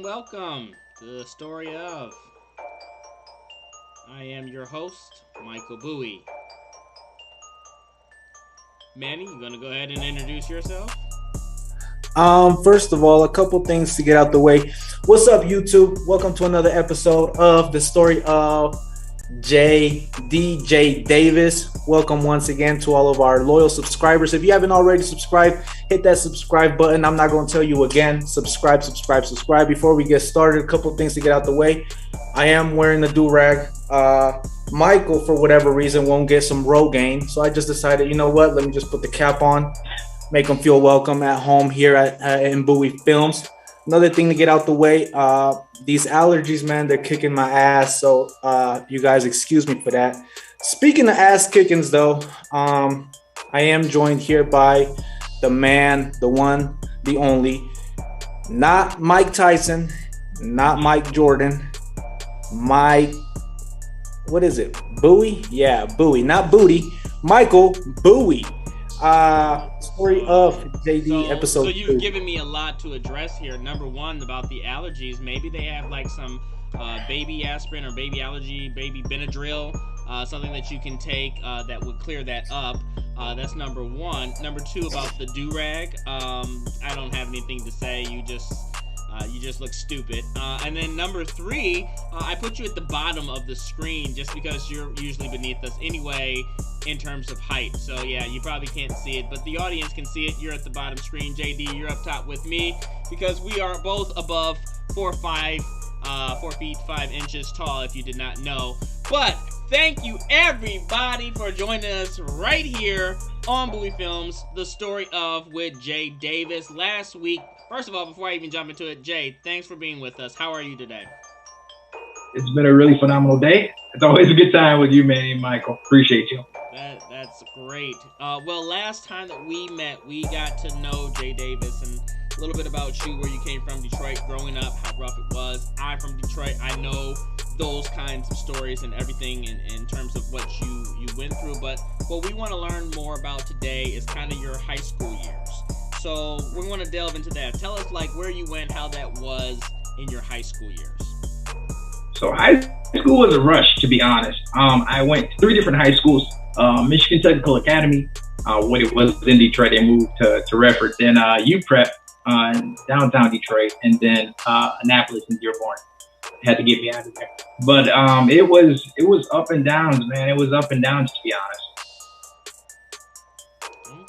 welcome to the story of. I am your host, Michael Bowie. Manny, you gonna go ahead and introduce yourself? First of all, a couple things to get out the way. What's up, YouTube? Welcome to another episode of the story of DJ Davis. Welcome once again to all of our loyal subscribers. If you haven't already subscribed, hit that subscribe button. I'm not going to tell you again. Subscribe. Before we get started, a couple things to get out the way. I am wearing the do-rag. Michael, for whatever reason, won't get some Rogaine, so I just decided, you know what? Let me just put the cap on, make them feel welcome at home here in Bowie Films. Another thing to get out the way, these allergies, man, they're kicking my ass. So you guys excuse me for that. Speaking of ass kickings, though, I am joined here by the man, the one, the only, not Mike Tyson, not Mike Jordan, Mike, what is it? Bowie? Yeah, Bowie, not Booty. Michael Bowie. Story of JD episode 2. So you've given me a lot to address here. Number one, about the allergies. Maybe they have like some baby aspirin or baby allergy, baby Benadryl, something that you can take that would clear that up. That's number one. Number two, about the do-rag. I don't have anything to say. You just look stupid. And then number three, I put you at the bottom of the screen just because you're usually beneath us anyway in terms of height. So yeah, you probably can't see it, but the audience can see it. You're at the bottom screen. JD, you're up top with me because we are both above 4 feet 5 inches tall, if you did not know. But thank you everybody for joining us right here on Bowie Films, the story of with Jay Davis. Last week, first of all, before I even jump into it, Jay, thanks for being with us. How are you today? It's been a really phenomenal day. It's always a good time with you, Manny and Michael. Appreciate you. That's great. Well, last time that we met, we got to know Jay Davis and a little bit about you, where you came from, Detroit, growing up, how rough it was. I'm from Detroit. I know those kinds of stories and everything in terms of what you went through. But what we want to learn more about today is kind of your high school years. So we want to delve into that. Tell us like where you went, how that was in your high school years. So high school was a rush, to be honest. I went to 3 different high schools. Michigan Technical Academy, when it was in Detroit, they moved to Redford. Then UPrep in downtown Detroit, and then Annapolis and Dearborn. Had to get me out of there. But it was up and downs, man. It was up and downs, to be honest.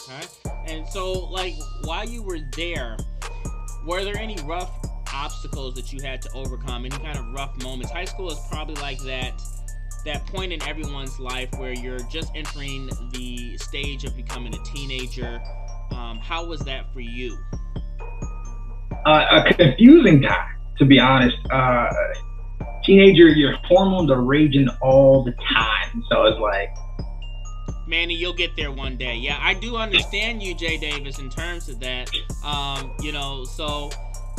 Okay. And so, like, while you were there, were there any rough obstacles that you had to overcome? Any kind of rough moments? High school is probably like that point in everyone's life where you're just entering the stage of becoming a teenager. How was that for you? A confusing time, to be honest. Teenager, your hormones are raging all the time. So it's like, Manny, you'll get there one day. Yeah, I do understand you, Jay Davis, in terms of that.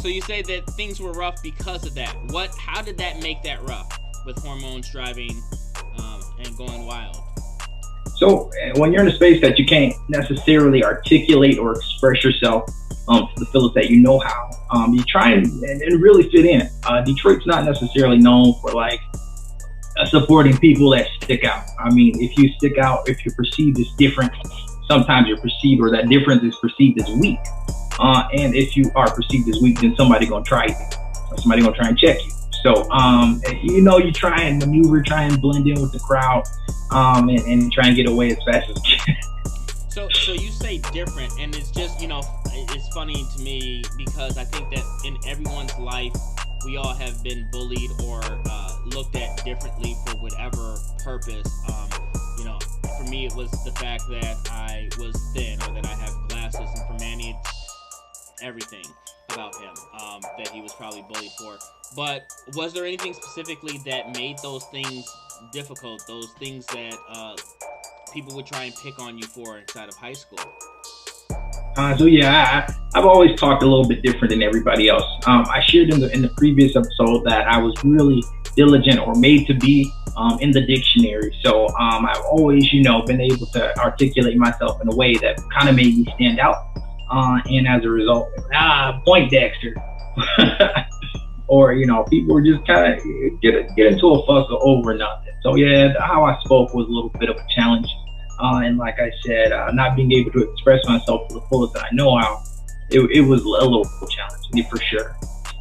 So you say that things were rough because of that. How did that make that rough with hormones driving and going wild? So when you're in a space that you can't necessarily articulate or express yourself to the fullest that you know how, you try and really fit in. Detroit's not necessarily known for like supporting people that stick out. I mean, if you stick out, if you're perceived as different, sometimes you're perceived, or that difference is perceived as weak. And if you are perceived as weak, then somebody gonna try you. Somebody gonna try and check you. So, you try and maneuver, try and blend in with the crowd, and try and get away as fast as you can. So you say different, and it's just, it's funny to me because I think that in everyone's life, we all have been bullied or looked at differently for whatever purpose. For me, it was the fact that I was thin or that I have glasses, and for Manny, it's everything about him that he was probably bullied for. But was there anything specifically that made those things difficult, those things that people would try and pick on you for inside of high school? I've always talked a little bit different than everybody else. I shared in the previous episode that I was really diligent or made to be in the dictionary. So I've always, been able to articulate myself in a way that kind of made me stand out. And as a result, Poindexter. or people were just kind of get into a fuss over nothing. So yeah, how I spoke was a little bit of a challenge, and like I said, not being able to express myself to the fullest that I know how, it was a little challenging for sure.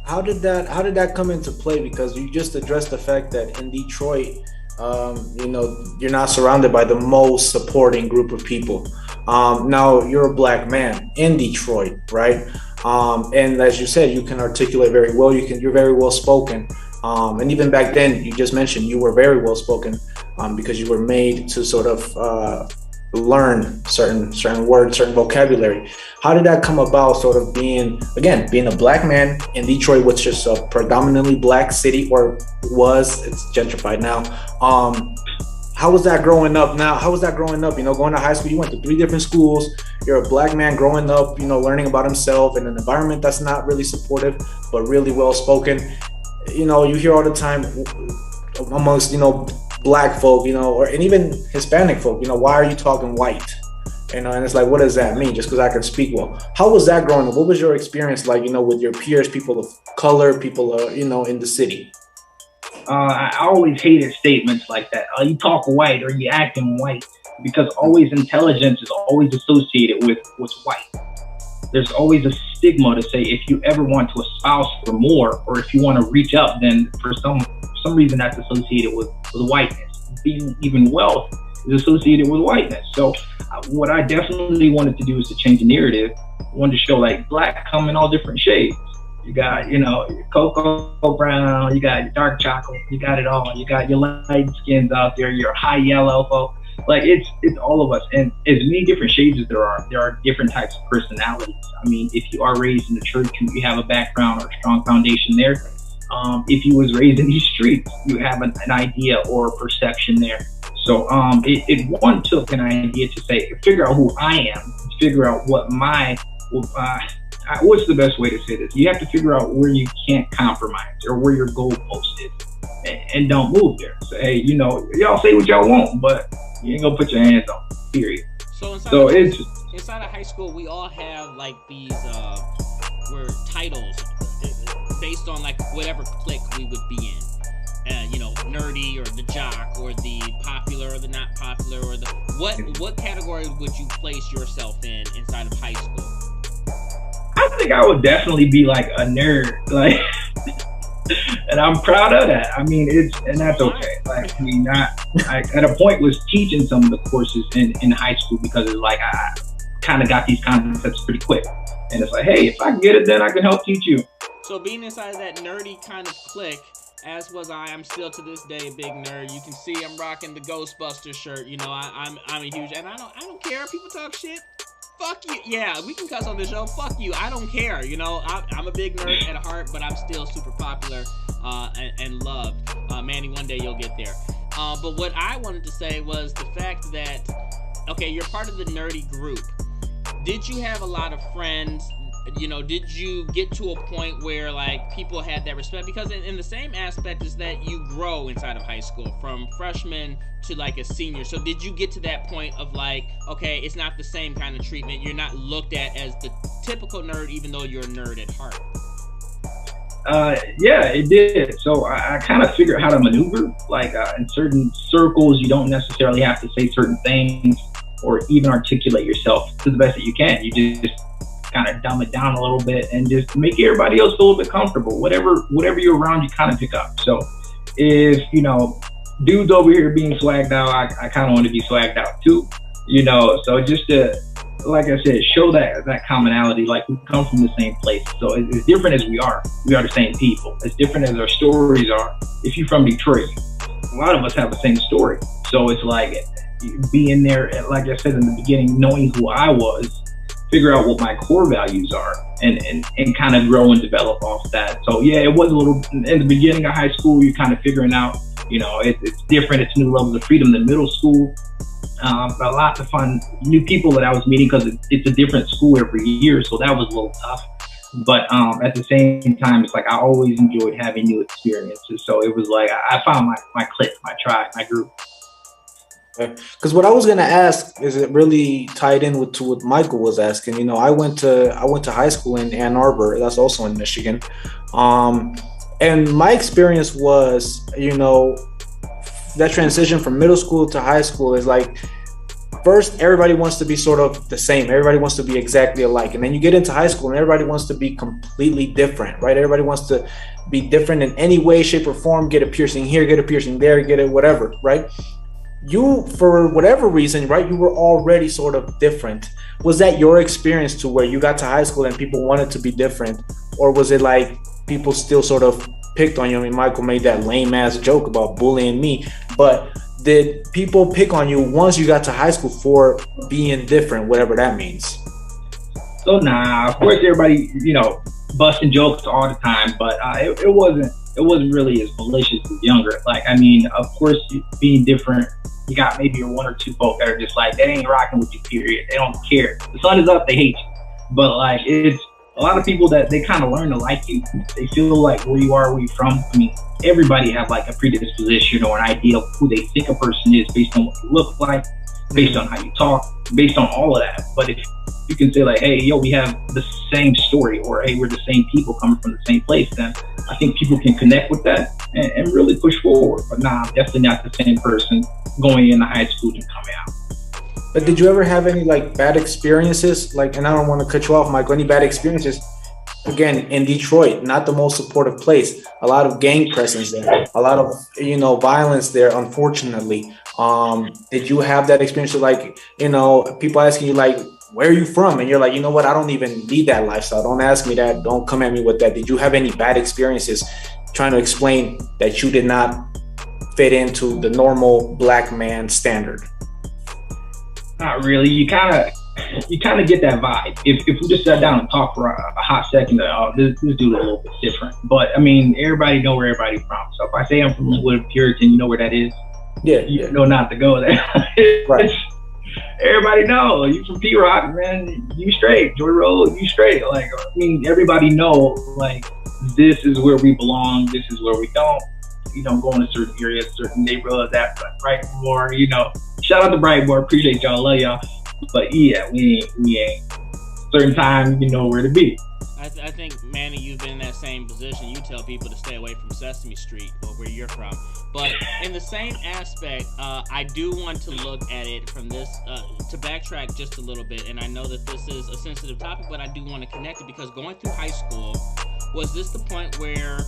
How did that come into play? Because you just addressed the fact that in Detroit, you're not surrounded by the most supporting group of people. Now you're a black man in Detroit, right? And as you said, you can articulate very well. You're very well spoken. And even back then, you just mentioned you were very well spoken because you were made to sort of learn certain words, certain vocabulary. How did that come about, sort of being a black man in Detroit, which is a predominantly black city, or it's gentrified now. How was that growing up? Going to high school, you went to 3 different schools. You're a black man growing up, learning about himself in an environment that's not really supportive, but really well spoken. You hear all the time amongst, black folk, and even Hispanic folk, why are you talking white? And it's like, what does that mean? Just because I can speak well. How was that growing up? What was your experience like, with your peers, people of color, people, in the city? I always hated statements like that. You talk white, or you acting white, because always intelligence is always associated with what's white. There's always a stigma to say if you ever want to espouse for more, or if you want to reach up, then for some reason that's associated with whiteness. Being even wealth is associated with whiteness. So what I definitely wanted to do is to change the narrative. I wanted to show like black come in all different shades. You got, your cocoa brown, you got your dark chocolate, you got it all. You got your light skins out there, your high yellow folk. Like it's all of us, and as many different shades as there are different types of personalities. I mean, if you are raised in the church, you have a background or a strong foundation there. If you was raised in these streets, you have an idea or a perception there. So it took an idea to figure out who I am, figure out what's the best way to say this? You have to figure out where you can't compromise or where your goalpost is, and don't move there. So hey, y'all say what y'all want, but you ain't gonna put your hands on it, period. So inside of high school, we all have like these titles based on like whatever clique we would be in. Nerdy, or the jock, or the popular, or the not popular, or the what category would you place yourself in inside of high school? I think I would definitely be like a nerd, like, and I'm proud of that. I mean, that's okay. Like, I mean, at a point was teaching some of the courses in high school, because it's like I kind of got these concepts pretty quick, and it's like, hey, if I get it, then I can help teach you. So being inside that nerdy kind of clique, as was I'm still to this day a big nerd. You can see I'm rocking the Ghostbusters shirt. I'm a huge, and I don't care. People talk shit. Fuck you. Yeah, we can cuss on this show. Fuck you. I don't care. I'm a big nerd at heart, but I'm still super popular and loved. Manny, one day you'll get there. But what I wanted to say was the fact that, okay, you're part of the nerdy group. Did you have a lot of friends? Did you get to a point where like people had that respect? Because in the same aspect is that you grow inside of high school from freshman to like a senior. So did you get to that point of like, okay, it's not the same kind of treatment. You're not looked at as the typical nerd, even though you're a nerd at heart. Yeah, it did. So I kind of figured how to maneuver. Like in certain circles, you don't necessarily have to say certain things or even articulate yourself to the best that you can. You just kind of dumb it down a little bit and just make everybody else feel a bit comfortable. Whatever you're around, you kind of pick up. So if, dudes over here being swagged out, I kind of want to be swagged out too, so just to, like I said, show that commonality, like we come from the same place. So as different as we are the same people. As different as our stories are, if you're from Detroit, a lot of us have the same story. So it's like being there, like I said in the beginning, knowing who I was, figure out what my core values are, and kind of grow and develop off that. So yeah, it was a little, in the beginning of high school, you're kind of figuring out, it's different, it's new levels of freedom than middle school. A lot of fun, new people that I was meeting, because it's a different school every year, so that was a little tough. But at the same time, it's like I always enjoyed having new experiences. So it was like I found my clique, my tribe, my group. Because what I was gonna ask is it really tied in to what Michael was asking. I went to high school in Ann Arbor. That's also in Michigan. And my experience was, that transition from middle school to high school is like, first, everybody wants to be sort of the same. Everybody wants to be exactly alike. And then you get into high school and everybody wants to be completely different, right? Everybody wants to be different in any way, shape, or form. Get a piercing here, get a piercing there, get it whatever, right? You, for whatever reason, right, you were already sort of different. Was that your experience to where you got to high school and people wanted to be different? Or was it like people still sort of picked on you? I mean, Michael made that lame ass joke about bullying me, but did people pick on you once you got to high school for being different, whatever that means? So of course everybody, busting jokes all the time, but it wasn't really as malicious as younger. Like, I mean, of course, being different, you got maybe one or two folk that are just like, they ain't rocking with you, period. They don't care. The sun is up, they hate you. But like, it's a lot of people that they kind of learn to like you. They feel like where you are, where you're from. I mean, everybody have like a predisposition or an idea of who they think a person is based on what you look like, based on how you talk, based on all of that. But if you can say like, hey, yo, we have the same story, or hey, we're the same people coming from the same place, then I think people can connect with that and really push forward. But I'm definitely not the same person going into high school and coming out. But did you ever have any like bad experiences? Like, and I don't want to cut you off, Michael, any bad experiences? Again, in Detroit, not the most supportive place. A lot of gang presence there, a lot of, violence there, unfortunately. Did you have that experience of like, people asking you like, where are you from? And you're like, you know what? I don't even need that lifestyle. Don't ask me that. Don't come at me with that. Did you have any bad experiences trying to explain that you did not fit into the normal black man standard? Not really. You kind of get that vibe. If we just sat down and talked for a hot second, this dude is a little bit different. But I mean, everybody know where everybody's from. So if I say I'm from Linwood, Puritan, you know where that is. Yeah, you know not to go there. Right. Everybody know you from P Rock, man. You straight. Joy Road, you straight. Like, I mean, everybody know like this is where we belong. This is where we don't. Go into certain areas, certain neighborhoods. That right more. Shout out to Brightmore. Appreciate y'all. Love y'all. But yeah, we ain't. Certain time, you know where to be. I think, Manny, you've been in that same position. You tell people to stay away from Sesame Street or where you're from. But in the same aspect, I do want to look at it from this, to backtrack just a little bit. And I know that this is a sensitive topic, but I do want to connect it because going through high school, was this the point where,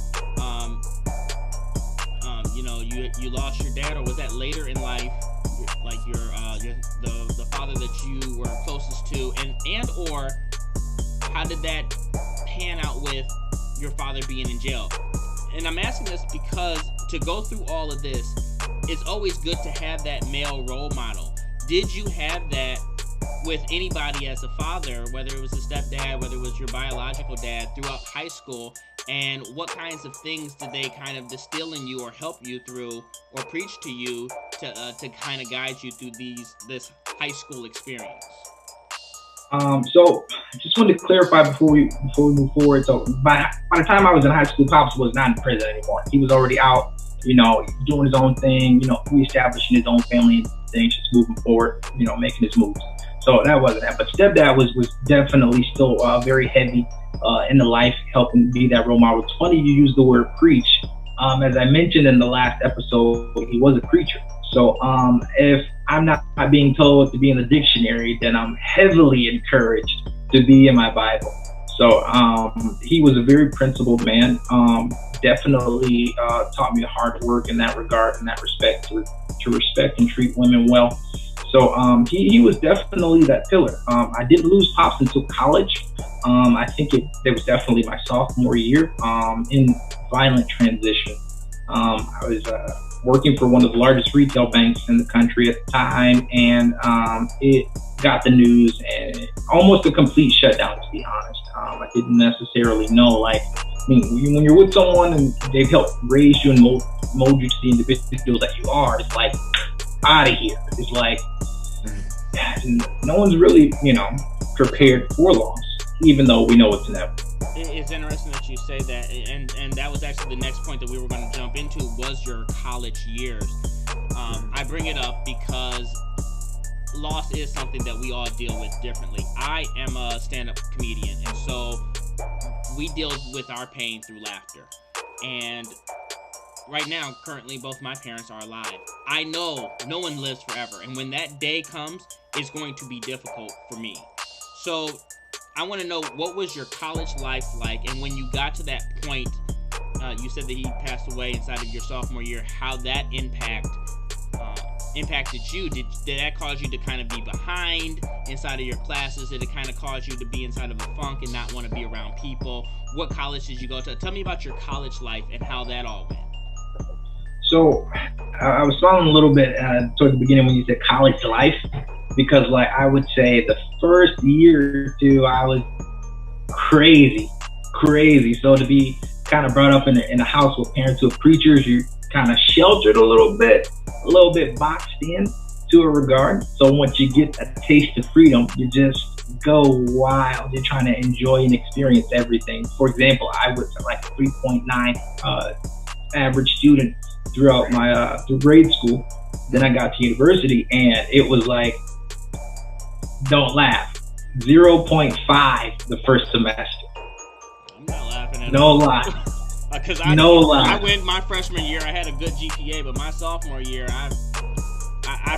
you lost your dad, or was that later in life, like the father that you were closest to, and or how did that pan out with your father being in jail? And I'm asking this because to go through all of this, it's always good to have that male role model. Did you have that with anybody as a father, whether it was a stepdad, whether it was your biological dad, throughout high school? And what kinds of things did they kind of distill in you or help you through or preach to you to kind of guide you through this high school experience? So just wanted to clarify before we move forward. So by the time I was in high school, Pops was not in prison anymore. He was already out, doing his own thing, reestablishing his own family and things, just moving forward, making his moves. So that wasn't that. But stepdad was definitely still very heavy in the life, helping be that role model. It's funny you use the word preach. As I mentioned in the last episode, he was a preacher. So if I'm not being told to be in the dictionary, then I'm heavily encouraged to be in my Bible. So he was a very principled man. Definitely taught me hard work in that regard, in that respect, to respect and treat women well. So he was definitely that pillar. I didn't lose Pops until college. I think it was definitely my sophomore year in violent transition. I was working for one of the largest retail banks in the country at the time, and it got the news and almost a complete shutdown, to be honest. I didn't necessarily know, when you're with someone and they've helped raise you and mold you to the individual that you are, it's like, out of here. It's like, no one's really, prepared for loss, even though we know it's inevitable. It's interesting that you say that, and that was actually the next point that we were going to jump into, was your college years. I bring it up because loss is something that we all deal with differently. I am a stand-up comedian, and so we deal with our pain through laughter. And right now, currently, both my parents are alive. I know no one lives forever, and when that day comes, it's going to be difficult for me. So I want to know, what was your college life like, and when you got to that point, you said that he passed away inside of your sophomore year, how that impacted you? Did that cause you to kind of be behind inside of your classes? Did it kind of cause you to be inside of a funk and not want to be around people? What college did you go to? Tell me about your college life and how that all went. So I was smiling a little bit toward the beginning when you said college life, because like I would say the first year or two I was crazy. So to be kind of brought up in a house with parents who are preachers, you're kind of sheltered a little bit boxed in to a regard. So once you get a taste of freedom, you just go wild. You're trying to enjoy and experience everything. For example, I was like a 3.9 average student throughout my through grade school. Then I got to university and it was like, don't laugh, 0.5 the first semester. I'm not laughing at no all. lie. Because I went my freshman year, I had a good GPA, but my sophomore year, I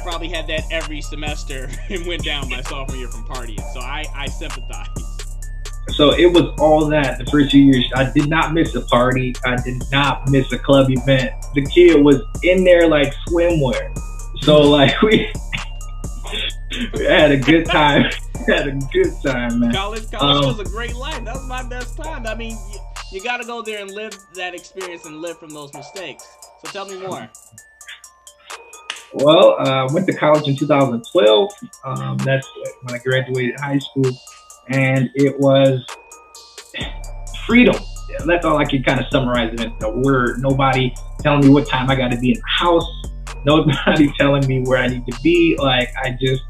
probably had that every semester and went down my sophomore year from partying. So I sympathize. So it was all that the first few years. I did not miss a party. I did not miss a club event. The kid was in there like swimwear. So like we had a good time. Man. College was a great life. That was my best time. I mean, you got to go there and live that experience and live from those mistakes. So tell me more. Well, I went to college in 2012. That's when I graduated high school. And it was freedom. Yeah, that's all I can kind of summarize it in a word. Nobody telling me what time I got to be in the house. Nobody telling me where I need to be. Like, I just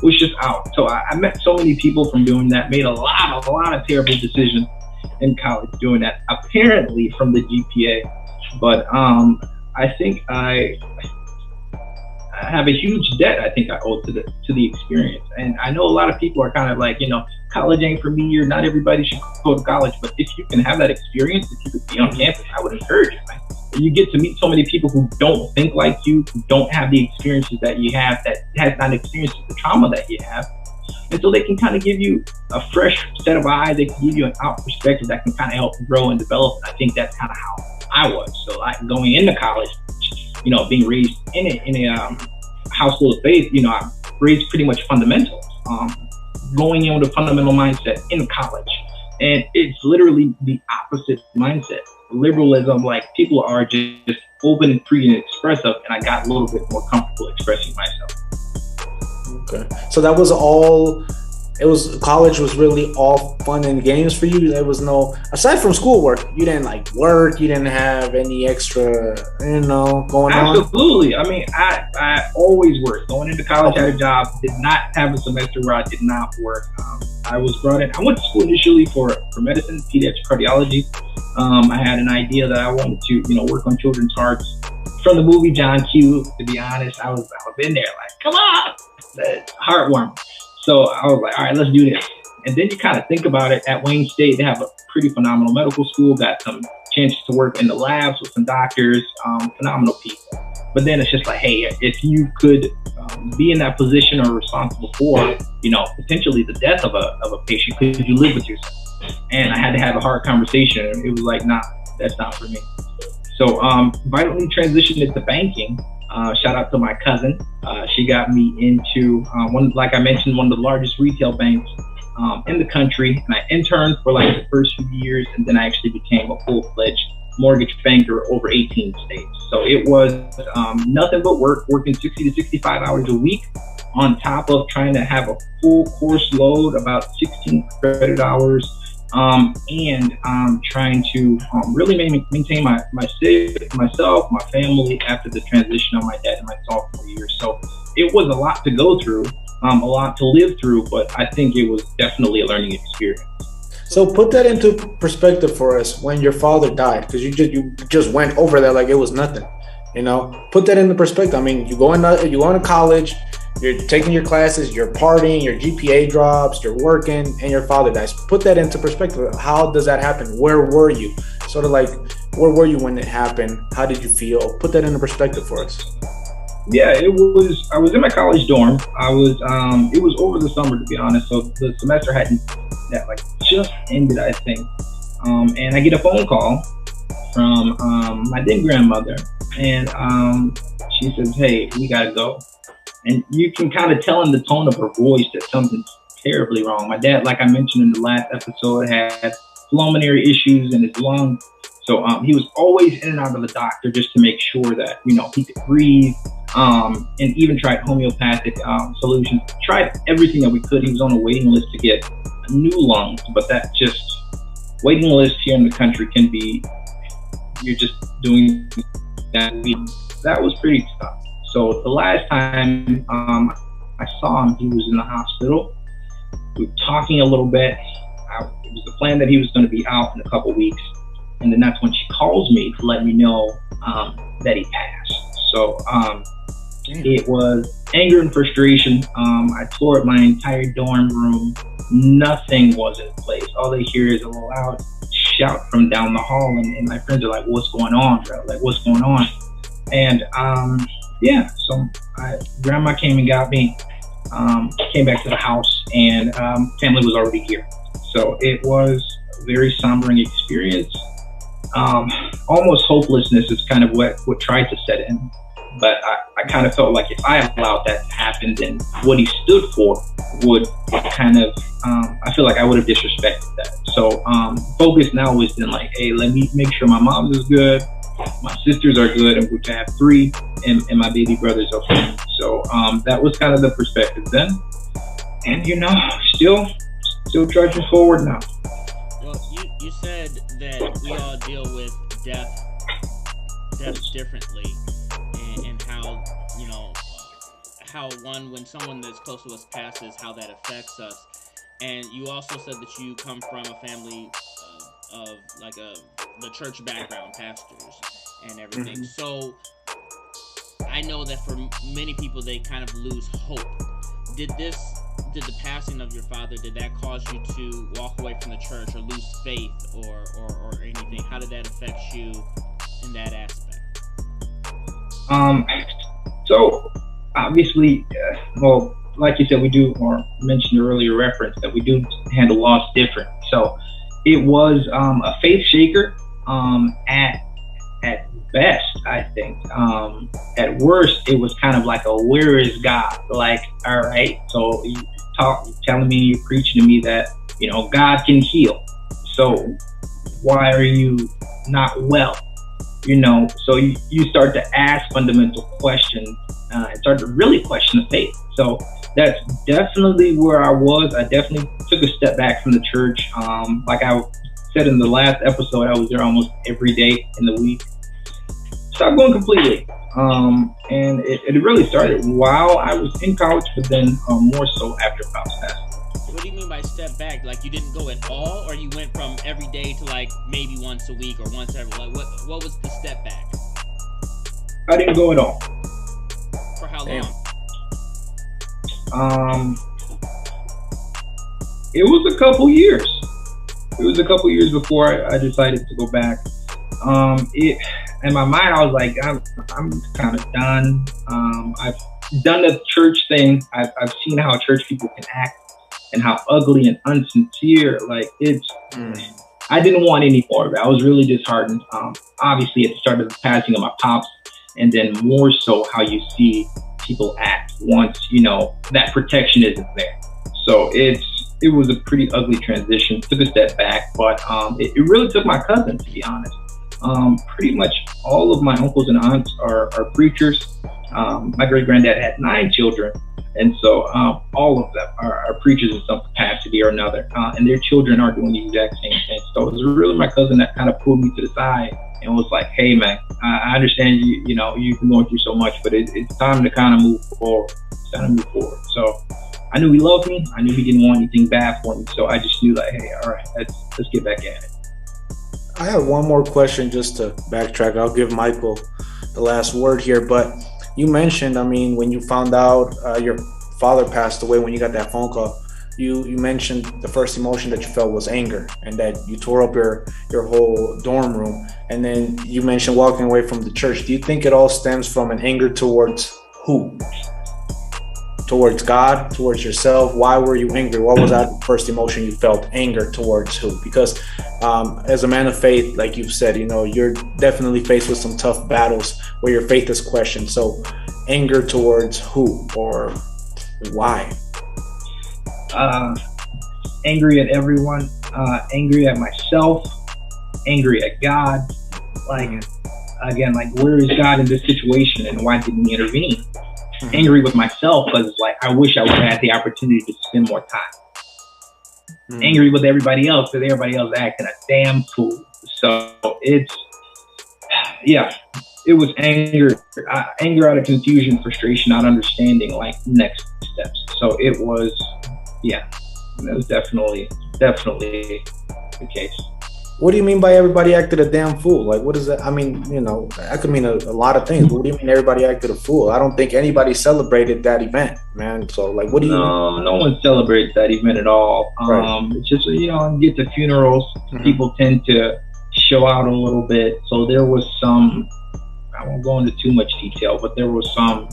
was just out. So I met so many people from doing that, made a lot of terrible decisions in college doing that, apparently from the GPA. But I think I have a huge debt I think I owe to the experience. And I know a lot of people are kind of like, college ain't for me, or not everybody should go to college. But if you can have that experience, if you could be on campus, I would encourage it, man. You get to meet so many people who don't think like you, who don't have the experiences that you have, that has not experienced the trauma that you have. And so they can kind of give you a fresh set of eyes. They can give you an out perspective that can kind of help grow and develop. And I think that's kind of how I was. So like going into college, being raised in a household of faith, I raised pretty much fundamentals. Going in with a fundamental mindset in college. And it's literally the opposite mindset. Liberalism, like people are just open and free and expressive, and I got a little bit more comfortable expressing myself. Okay. So that was all, college was really all fun and games for you? There was no, aside from schoolwork, you didn't like work, you didn't have any extra, going on? Absolutely. I mean, I always worked. Going into college, I had a job, did not have a semester where I did not work. I was brought in, I went to school initially for medicine, pediatric cardiology. I had an idea that I wanted to, work on children's hearts. From the movie John Q, to be honest, I was in there like, come on, heartwarming. So I was like, all right, let's do this. And then you kind of think about it. At Wayne State, they have a pretty phenomenal medical school, got some chances to work in the labs with some doctors, phenomenal people. But then it's just like, hey, if you could be in that position or responsible for, potentially the death of a patient, could you live with yourself? And I had to have a hard conversation. It was like, nah, that's not for me. So violently transitioned into banking. Shout out to my cousin. She got me into like I mentioned, one of the largest retail banks in the country. And I interned for like the first few years, and then I actually became a full-fledged mortgage banker over 18 states. So it was nothing but working 60 to 65 hours a week, on top of trying to have a full course load, about 16 credit hours, and trying to really maintain myself, my family after the transition of my dad in my sophomore year. So it was a lot to go through, a lot to live through, but I think it was definitely a learning experience. So put that into perspective for us when your father died, because you just went over that like it was nothing. Put that into perspective. I mean, you go to college, you're taking your classes, you're partying, your GPA drops, you're working, and your father dies. Put that into perspective. How does that happen? Where were you? Sort of like, Where were you when it happened? How did you feel? Put that into perspective for us. Yeah, it was. I was in my college dorm. It was over the summer, to be honest. So the semester like just ended, I think. And I get a phone call from my then grandmother, and she says, "Hey, we gotta go." And you can kind of tell in the tone of her voice that something's terribly wrong. My dad, like I mentioned in the last episode, had pulmonary issues in his lung. So he was always in and out of the doctor just to make sure that, he could breathe, and even tried homeopathic solutions. Tried everything that we could. He was on a waiting list to get new lungs, but that just, waiting list here in the country can be, you're just doing that. That was pretty tough. So the last time I saw him, he was in the hospital. We were talking a little bit. It was the plan that he was going to be out in a couple weeks. And then that's when she calls me to let me know that he passed. So it was anger and frustration. I tore up my entire dorm room. Nothing was in place. All they hear is a loud shout from down the hall. And my friends are like, "What's going on, bro? Like, what's going on?" And so grandma came and got me, came back to the house, and family was already here. So it was a very sombering experience. Almost hopelessness is kind of what tried to set in. But I kind of felt like if I allowed that to happen, then what he stood for would kind of, I feel like I would have disrespected that. So focus now is then like, hey, let me make sure my mom's is good, my sisters are good, and which I have 3, and my baby brother's okay. So that was kind of the perspective then. And, still trudging forward now. Well, you said that we all deal with death differently, and how, how when someone that's close to us passes, how that affects us. And you also said that you come from a family of like the church background, pastors and everything. Mm-hmm. So I know that for many people, they kind of lose hope. Did the passing of your father, did that cause you to walk away from the church or lose faith or anything? How did that affect you in that aspect? So obviously, well, like you said, we do, or mentioned earlier reference that we do handle loss different. So it was a faith shaker at best, I think. At worst, it was kind of like a "where is God?" Like, all right, so you're telling me, you're preaching to me that, God can heal. So why are you not well? So you start to ask fundamental questions and start to really question the faith. So that's definitely where I was. I definitely took a step back from the church. Like I said in the last episode, I was there almost every day in the week. Stopped going completely. And it really started while I was in college, but then more so after Pops passed. What do you mean by step back? Like you didn't go at all, or you went from every day to like maybe once a week or once every? Like what was the step back? I didn't go at all. For how long? It was a couple years. It was a couple years before I decided to go back. In my mind, I was like, I'm kind of done. I've done the church thing. I've seen how church people can act and how ugly and unsincere. Like I didn't want any more of it. I was really disheartened. Obviously, it started the passing of my pops, and then more so how you see people act once that protection isn't there. So it was a pretty ugly transition. Took a step back, but it really took my cousin, to be honest. Pretty much all of my uncles and aunts are preachers. My great granddad had 9 children, and so all of them are preachers in some capacity or another, and their children are doing the exact same thing. So it was really my cousin that kind of pulled me to the side and was like, "Hey man, I understand you've been going through so much, but it's time to kind of move forward. It's time to move forward." So I knew he loved me. I knew he didn't want anything bad for me. So I just knew like, hey, all right, let's get back at it. I have one more question just to backtrack. I'll give Michael the last word here, but you mentioned, when you found out your father passed away, when you got that phone call, you mentioned the first emotion that you felt was anger, and that you tore up your whole dorm room, and then you mentioned walking away from the church. Do you think it all stems from an anger towards who? Towards God, towards yourself? Why were you angry? What was that first emotion you felt? Anger towards who? Because as a man of faith, like you've said, you're definitely faced with some tough battles where your faith is questioned. So anger towards who or why? Angry at everyone, angry at myself, angry at God. Like, again, like, where is God in this situation, and why didn't he intervene? Angry with myself because, like, I wish I would have had the opportunity to spend more time. Angry with everybody else because everybody else acting a damn fool. So it was anger out of confusion, frustration, not understanding, like, next steps. So it was definitely the case. What do you mean by everybody acted a damn fool? Like, what is that? I mean, that could mean a lot of things. But what do you mean everybody acted a fool? I don't think anybody celebrated that event, man. So, like, what do you? No one celebrates that event at all. Right. It's just, you get to funerals, people tend to show out a little bit. So there was some. I won't go into too much detail, but there was some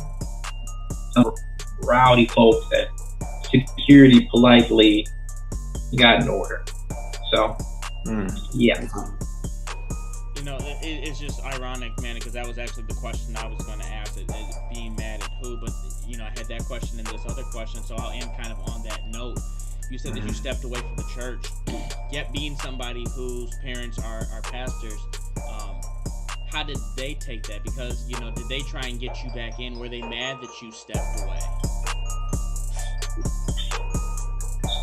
rowdy folks that security politely got in order. So. Yeah. It's just ironic, man, because that was actually the question I was going to ask, is being mad at who, but, I had that question and this other question, so I am kind of on that note. You said that you stepped away from the church, yet being somebody whose parents are pastors, how did they take that? Because, did they try and get you back in? Were they mad that you stepped away?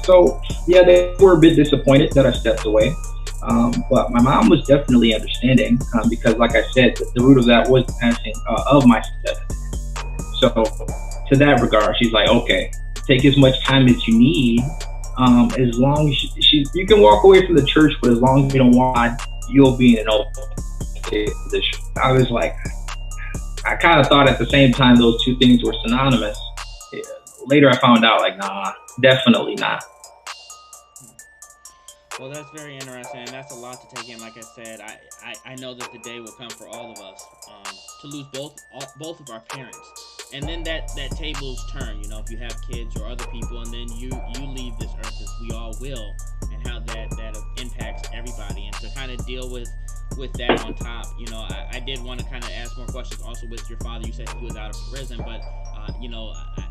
So, yeah, they were a bit disappointed that I stepped away. But my mom was definitely understanding because, like I said, the root of that was the passing of my stepdad. So, to that regard, she's like, okay, take as much time as you need. As long as you can walk away from the church, but as long as you don't want, you'll be in an okay position. I was like, I kind of thought at the same time those two things were synonymous. Later, I found out, like, nah, definitely not. Well, that's very interesting, and that's a lot to take in. Like I said, I know that the day will come for all of us to lose both of our parents, and then that tables turn. If you have kids or other people, and then you leave this earth, as we all will, and how that impacts everybody, and to kind of deal with that on top. I did want to kind of ask more questions also with your father. You said he was out of prison, but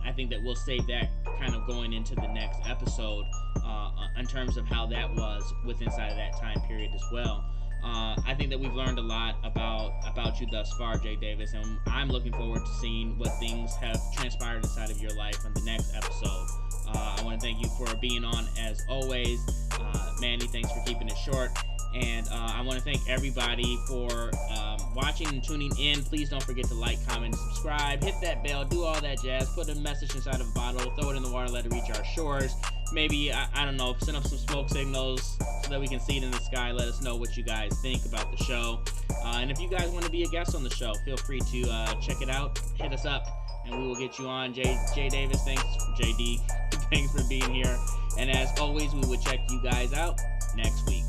I think that we'll save that kind of going into the next episode in terms of how that was inside of that time period as well. I think that we've learned a lot about you thus far, Jay Davis, and I'm looking forward to seeing what things have transpired inside of your life in the next episode. I want to thank you for being on as always. Manny, thanks for keeping it short. And I want to thank everybody for watching and tuning in. Please don't forget to like, comment, and subscribe. Hit that bell. Do all that jazz. Put a message inside of a bottle. Throw it in the water. Let it reach our shores. Maybe, I don't know, send up some smoke signals so that we can see it in the sky. Let us know what you guys think about the show. And if you guys want to be a guest on the show, feel free to check it out. Hit us up, and we will get you on. Jay Davis, thanks. JD, thanks for being here. And as always, we will check you guys out next week.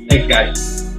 Thanks, guys.